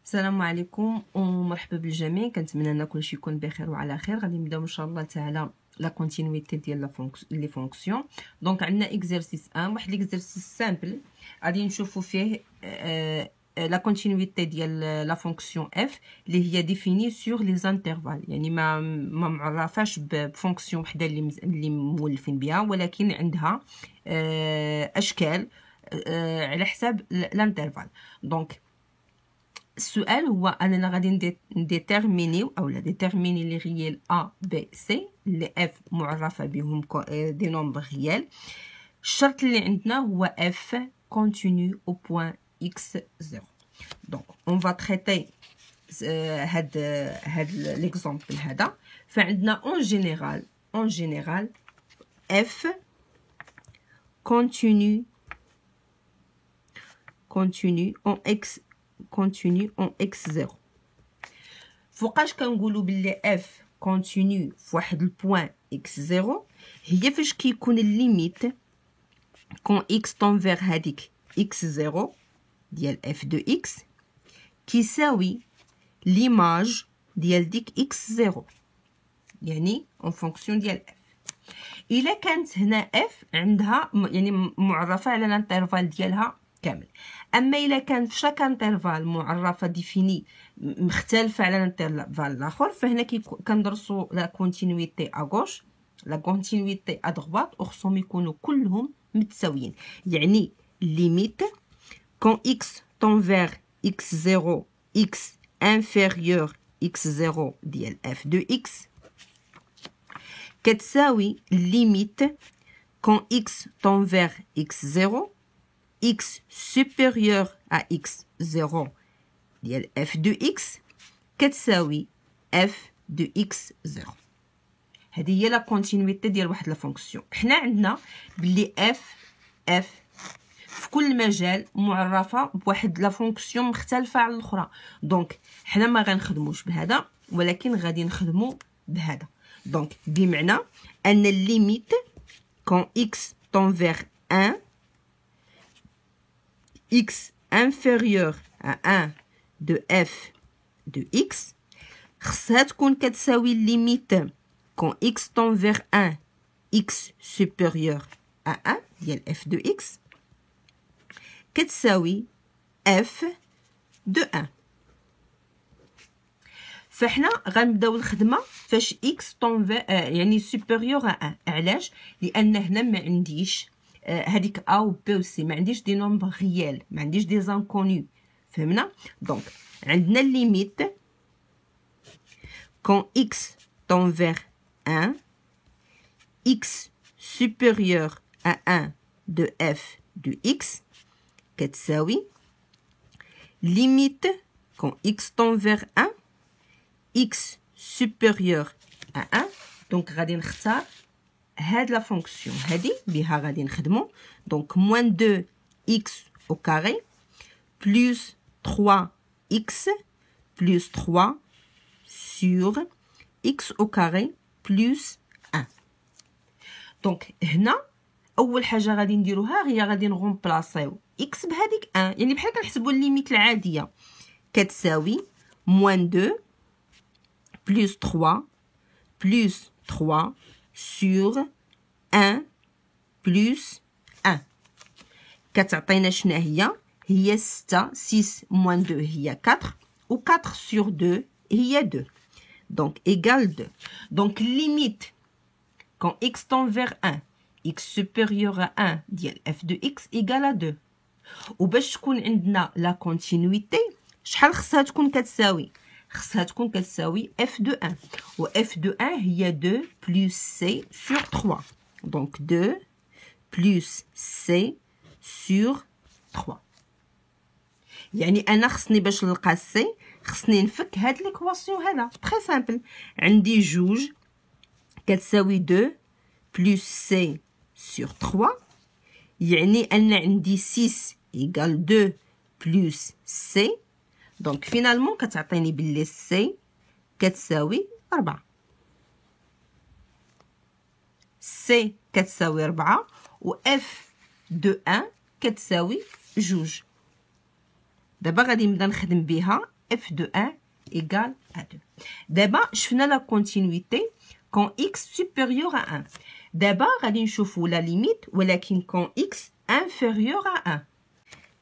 السلام عليكم ومرحبا بالجميع. كنتمنى ان كلشي يكون بخير وعلى خير. غادي نبداو ان شاء الله تعالى لا كونتينيتي ديال لي فونكسيون. دونك عندنا اكزرسيس 1، واحد ليكزرسيس سامبل غادي نشوفوا فيه لا كونتينيتي ديال لا فونكسيون اف اللي هي ديفيني سور لي زانترفال، يعني ما معرفاش بفونكسيون وحده اللي مولفين بها، ولكن عندها اشكال على حساب الانترفال. دونك السؤال هو اننا غادي نديتيرمينيو اولا ديتيرميني لي ريال ا بي سي اللي اف معرفه بهم دي نومبر ريال. الشرط اللي عندنا هو اف كونتينيو او بوين اكس 0. دونك اون فا تريتي هاد ليكزامبل هذا. فعندنا اون جينيرال اف كونتينيو اون اكس continue en x0. فوقاش كنقولوا باللي f continue فواحد البوين x0 هي فاش كيكون الليميت كون x تنفير هذيك x0 ديال f de x كيساوي ليماج ديال ديك x0، يعني en fonction ديال f. الا كانت هنا f عندها يعني معرفه على الانترفال ديالها كامل، اما الا كان في شاك انترفال معرفه ديفيني مختلفه على الانترفال الاخر، فهنا كندرسوا لا كونتينيتي ا غوش لا كونتينيتي ا دروات، وخصهم يكونوا كلهم متساويين. يعني ليميت كون اكس تنفير اكس 0 اكس انفيريور اكس 0 ديال اف دو اكس كتساوي ليميت كون اكس تنفير اكس 0 x supérieur à x0 ديال f de x كتساوي f de x0. هذه هي لا كونتينيتي ديال واحد لا فونكسيون. حنا عندنا بلي f في كل مجال معرفه بواحد لا فونكسيون مختلفه على الاخرى. دونك حنا ما غنخدموش بهذا، ولكن غادي نخدموا بهذا. دونك بمعنى ان الليميت كون x تنفير 1 x inférieur à 1 de f de x خصها تكون كتساوي الليميت كون x tend vers 1 x supérieur à 1 ديال f de x كتساوي f de 1. فاحنا غنبداو الخدمه فاش x tend vers يعني supérieur à 1. علاش؟ لان هنا ما عنديش هذيك ا و بي و سي، ما عنديش دي نومبر ريال، ما عنديش دي زانكونيو. فهمنا؟ دونك عندنا ليميت كون اكس تون فيغ 1 اكس supérieur à 1 de f de x كتساوي ليميت كون اكس تون فيغ 1 اكس supérieur à 1. دونك غادي نختار هاد لا فونكسيون هادي بها غادي نخدمو. دونك موان 2 x au carré plus 3x plus 3 sur x au carré plus 1. دونك هنا اول حاجه غادي نديروها هي غادي نغومبلاصيو x بهذيك 1، يعني بحال كنحسبوا الليميت العاديه كتساوي موان 2 plus 3 plus 3 sur 1 plus 1 كتعطينا شنو هي 6 موان 2 هي 4 و 4 sur 2 هي 2. donc égale 2. donc limite quand x tend vers 1 x supérieur à 1 ديال f de x égale à 2. وباش تكون عندنا لا كونتينيتي شحال خصها تكون كتساوي؟ خصها تكون كتساوي f de 1 و f de 1 هي 2 plus c sur 3. donc 2 plus c sur 3. يعني انا خصني باش نلقى c خصني نفك هاد ليكواسيون هذا تري سامبل. عندي جوج كتساوي 2 plus c sur 3، يعني ان عندي 6 égale 2 plus c. دونك فينالمون كتعطيني باللي سي كتساوي 4. سي كتساوي 4 و اف دو 1 كتساوي 2. دابا غادي نبدا نخدم بها f de 1 égale à 2. D'abord, je fais la continuité quand x supérieur à 1. D'abord, on va voir la limite, mais quand x inférieur à 1.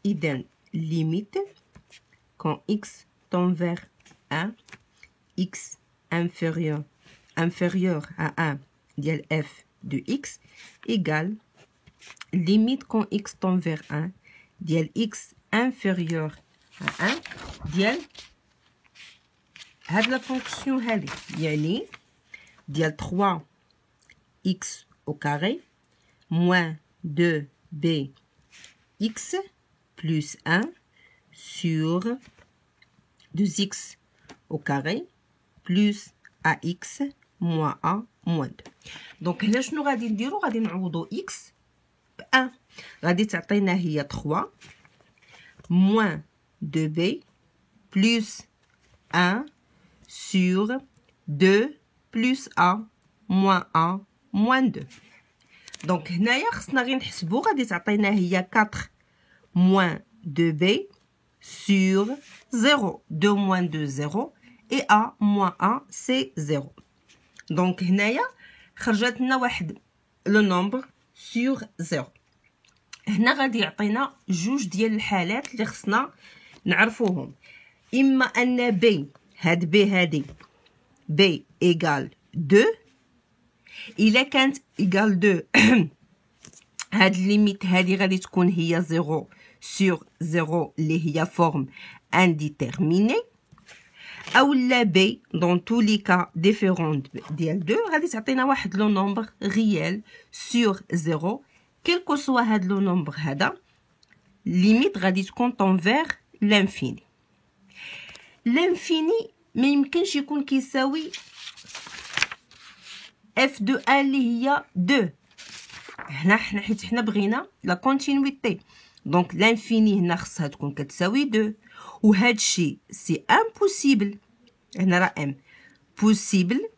Idem, limite quand x tend vers 1, x inférieur à 1 dial f de x égale limite quand x tend vers 1 dial x inférieur à 1 dial هاد la fonction هذه يعني dial 3x au carré moins 2b x plus 1 sur 2x au carré plus ax moins a moins 2. Donc هنا شنو غادي نديرو؟ غادي نعوضو x ب 1. غادي تعطينا هي 3 moins 2b plus 1 sur 2 plus a moins 2. Donc هنايا خصنا غير نحسبو. غادي تعطينا هي 4 moins 2b sur 0. 2 moins 2 0 et a moins a c'est 0. Donc هنايا خرجت لنا واحد لو نومبر sur 0. هنا غادي يعطينا جوج ديال الحالات اللي خصنا نعرفوهم. اما ان b هاد b هادي b égale 2. الا كانت égale 2 هاد الليميت هادي غادي تكون هي 0 sur 0 اللي هي forme indéterminée. او لا b dans tous les cas différents ديال 2 غادي تعطينا واحد لو نومبر ريال sur 0 quel que soit هاد لو نومبر هذا ليميت غادي تكون تنفير لانفيني. لانفيني ما يمكنش يكون كيساوي اف دو 1 اللي هي 2. هنا حيت حنا بغينا لا كونتينيتي دونك لانفيني هنا خصها تكون كتساوي 2 وهاد الشيء سي امبوسيبل. هنا راه ام بوسيبل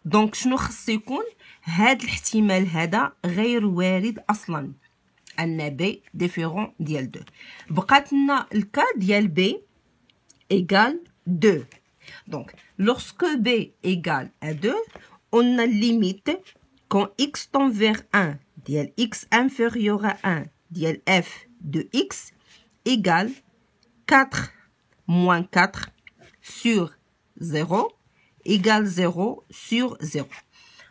دونك شنو خص يكون؟ هاد الاحتمال هذا غير وارد اصلا ان بي ديفيرون ديال 2. بقات لنا الكا ديال بي ايغال 2. دونك lorsque b égale à 2 on a limite quand x tend vers 1 dial x inférieur à 1 dial f de x égale 4 moins 4 sur 0 égale 0 sur 0.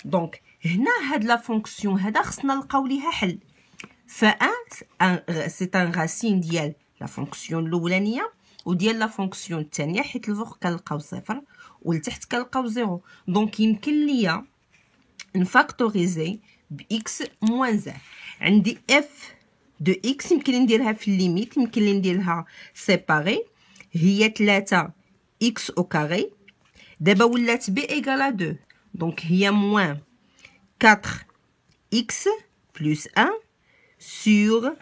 Donc هنا هاد لا فونكسيون هذا خصنا نلقاو ليها حل. ف سي ان راسين ديال لا فونكسيون الاولانيه وديال لا فونكسيون الثانيه حيت الفوق كنلقاو صفر والتحت كنلقاو 0. دونك يمكن ليا نفاكتوريزي ب x moins 1. عندي f de x يمكن نديرها في الليميت يمكن لي نديرها سيباري هي 3 x au carré. دابا ولات b égale à 2 دونك هي moins 4 x plus 1 sur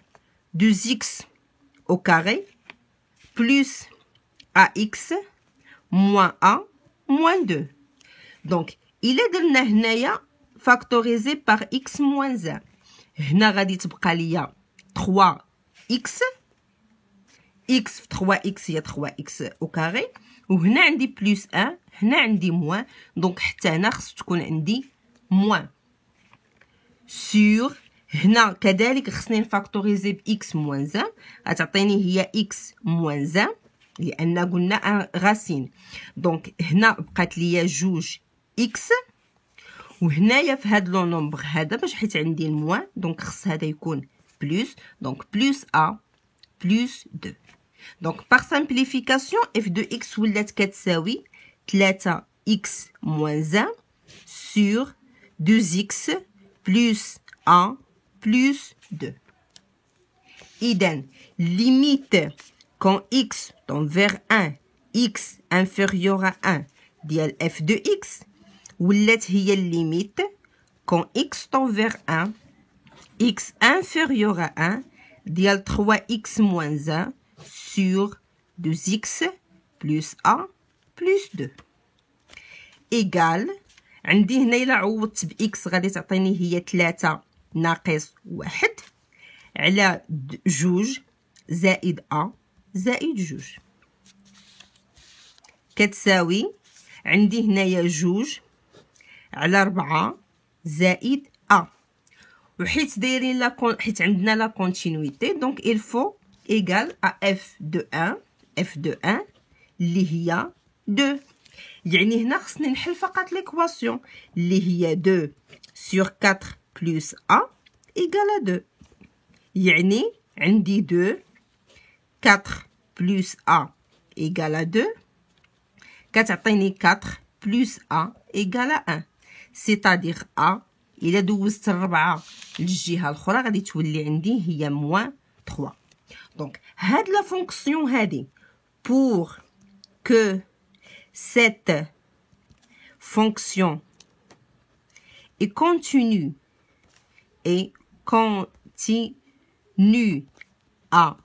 2x au carré plus ax moins a moins 2. Donc il est درنا هنايا factorisé par x moins 1. هنا غادي تبقى ليا 3x x في 3x هي 3x au carré وهنا عندي بلس 1 هنا عندي موان دونك حتى هنا خص تكون عندي موان سور. هنا كذلك خصني نفاكتوريزي ب x موان 1 غتعطيني هي x موان 1 لان قلنا ان غاسين. دونك هنا بقات ليا جوج x وهنايا في هاد لو نومبر هذا باش حيت عندي الموان دونك خص هذا يكون بلس دونك بلس a بلس 2. Donc, par simplification, f de x ولات كتساوي 3x moins 1 sur 2x plus 1 plus 2. Idem, limite quand x tend vers 1, x inférieur à 1, ديال f de x, ولات هي limite quand x tend vers 1, x inférieur à 1, ديال 3x moins 1, sur 2x plus a plus 2 égal عندي هنا إلا عوضت ب x غادي تعطيني هي 3 ناقص 1 على 2 زائد a زائد 2. كتساوي عندي هنايا 2/4 زائد أ. وحيت دايرين حيت عندنا لا كونتينيتي دونك il faut égal à f de 1 اللي هي 2. يعني هنا خصني نحل فقط ليكواسيون اللي هي 2 sur 4 plus a égale à 2. يعني عندي 2 4 plus a égale à 2 كتعطيني 4 plus a égale à 1. c'est-à-dire a إلا دوزت الربعة للجهة الأخرى غادي تولي عندي هي موان 3. دونك هاد لا فونكسيون هادي pour que cette fonction est continue à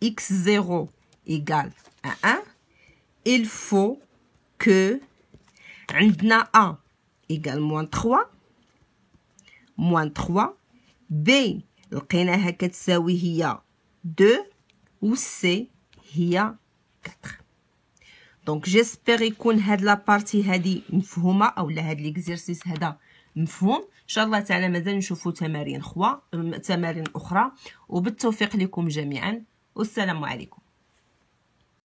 x0 égale à 1, il faut que عندنا a égale moins 3 b لقيناها كتساوي هي 2 و c هي 4. دونك جيسبيغ يكون هاد لابارتي هادي مفهومه اولا هاد ليكزيرسيس هذا مفهوم. ان شاء الله تعالى مازال نشوفوا تمارين اخرى وبالتوفيق لكم جميعا والسلام عليكم.